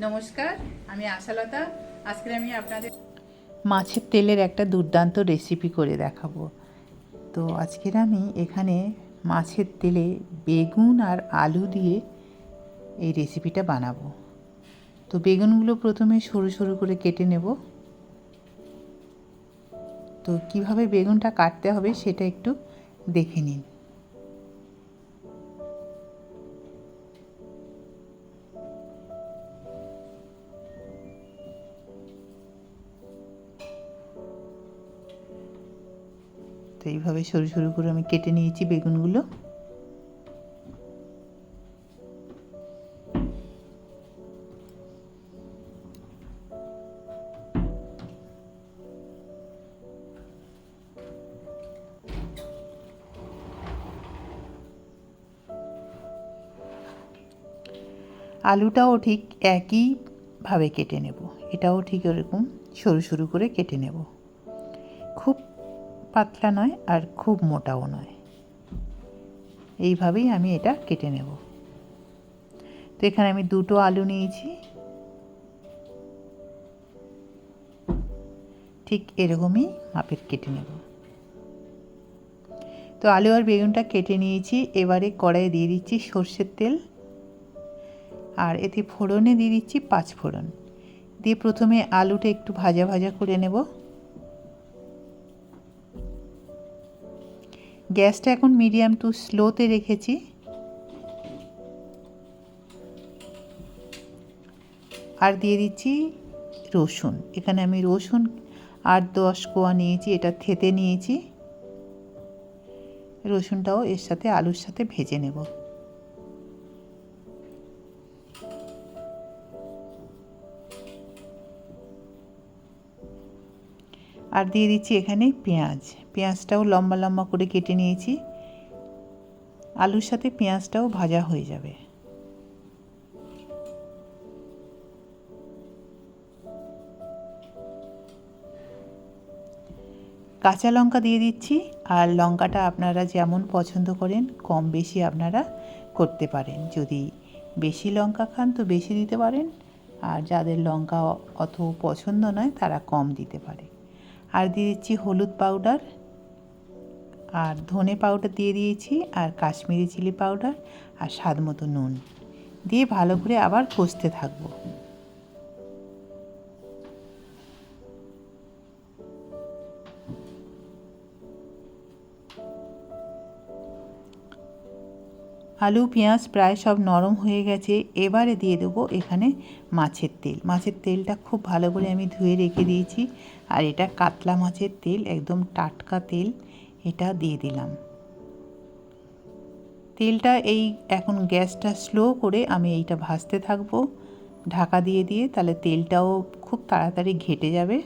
নমস্কার, আমি আশালতা। আজকে আমি আপনাদের মাছের তেলের একটা দুর্দান্ত রেসিপি করে দেখাবো। তো আজকের আমি এখানে মাছের তেলে বেগুন আর আলু দিয়ে এই রেসিপিটা বানাবো। তো বেগুনগুলো প্রথমে সরু সরু করে কেটে নেব। তো কিভাবে বেগুনটা কাটতে হবে সেটা একটু দেখে নিন। তো এইভাবে সরু সরু করে আমি কেটে নিয়েছি বেগুনগুলো। আলুটাও ঠিক একইভাবে কেটে নেব। এটাও ঠিক এরকম সরু সরু করে কেটে নেব। খুব পাতলা নয় আর খুব মোটাও নয়, এইভাবেই আমি এটা কেটে নেব। তো এখানে আমি দুটো আলু নিয়েছি, ঠিক এরকমই মাপের কেটে নেব। তো আলু আর বেগুনটা কেটে নিয়েছি। এবারে কড়াইয়ে দিয়ে দিচ্ছি সর্ষের তেল, আর এতে ফোড়নে দিয়ে দিচ্ছি 5 ফোড়ন। দিয়ে প্রথমে আলুটা একটু ভাজা ভাজা করে নেব। গ্যাসটা এখন মিডিয়াম টু স্লোতে রেখেছি। আর দিয়ে দিচ্ছি রসুন। এখানে আমি রসুন 8-10 কোয়া নিয়েছি, এটা থেতে নিয়েছি। রসুনটাও এর সাথে আলুর সাথে ভেজে নেব। আর দিয়ে দিচ্ছি এখানে পেঁয়াজ। পেঁয়াজটাও লম্বা লম্বা করে কেটে নিয়েছি। আলুর সাথে পেঁয়াজটাও ভাজা হয়ে যাবে। কাঁচা লঙ্কা দিয়ে দিচ্ছি, আর লঙ্কাটা আপনারা যেমন পছন্দ করেন কম বেশি আপনারা করতে পারেন। যদি বেশি লঙ্কা খান তো বেশি দিতে পারেন, আর যাদের লঙ্কা অত পছন্দ নয় তারা কম দিতে পারে। আর দিয়ে দিচ্ছি হলুদ পাউডার, আর ধনে পাউডার দিয়ে দিয়েছি, আর কাশ্মীরি চিলি পাউডার, আর স্বাদ মতো নুন দিয়ে ভালো করে আবার কষতে থাকবো। আলু পেঁয়াজ প্রায় সব নরম হয়ে গেছে। এবারে দিয়ে দেবো এখানে মাছের তেল। মাছের তেলটা খুব ভালো করে আমি ধুয়ে রেখে দিয়েছি, আর এটা কাতলা মাছের তেল, একদম টাটকা তেল। এটা দিয়ে দিলাম তেলটা। এই এখন গ্যাসটা স্লো করে আমি এইটা ভাজতে থাকবো ঢাকা দিয়ে দিয়ে, তাহলে তেলটাও খুব তাড়াতাড়ি ঘেটে যাবে।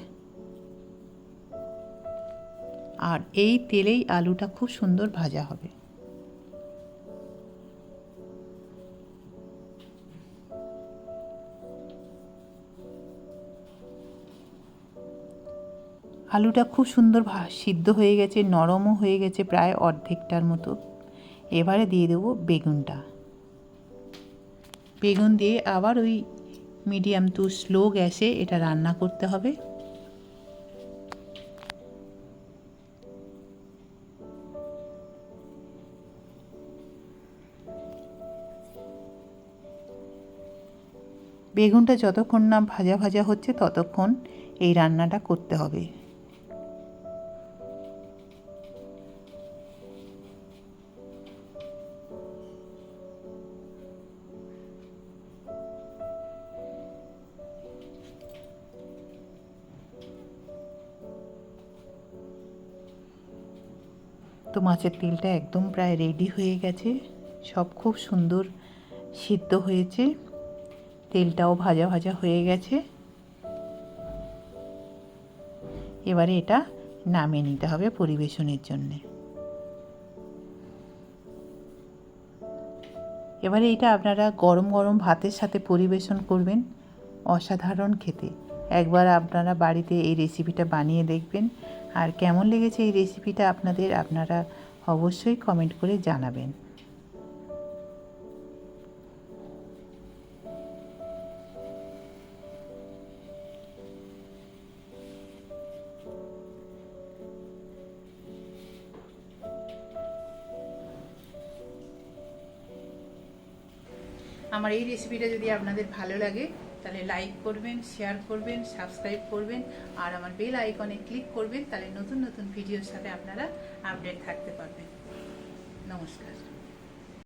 আর এই তেলেই আলুটা খুব সুন্দর ভাজা হবে। আলুটা খুব সুন্দর সিদ্ধ হয়ে গেছে, নরমও হয়ে গেছে প্রায় অর্ধেকটার মতো। এবারে দিয়ে দেবো বেগুনটা। বেগুন দিয়ে আবার ওই মিডিয়াম টু স্লো গ্যাসে এটা রান্না করতে হবে। বেগুনটা যতক্ষণ না ভাজা ভাজা হচ্ছে ততক্ষণ এই রান্নাটা করতে হবে। তো মাছের তেলটা একদম প্রায় রেডি হয়ে গেছে, সব খুব সুন্দর সিদ্ধ হয়েছে, তেলটাও ভাজা ভাজা হয়ে গেছে। এবারে এটা নামিয়ে নিতে হবে পরিবেশনের জন্যে। এবারে এটা আপনারা গরম গরম ভাতের সাথে পরিবেশন করবেন, অসাধারণ খেতে। একবার আপনারা বাড়িতে এই রেসিপিটা বানিয়ে দেখবেন, আর কেমন লেগেছে এই রেসিপিটা আপনাদের, আপনারা অবশ্যই কমেন্ট করে জানাবেন। আমার এই রেসিপিটা যদি আপনাদের ভালো লাগে তাহলে লাইক করবেন, শেয়ার করবেন, সাবস্ক্রাইব করবেন আর আমার বেল আইকনে ক্লিক করবেন, তাহলে নতুন নতুন ভিডিওর সাথে আপনারা আপডেট থাকতে পারবেন। নমস্কার।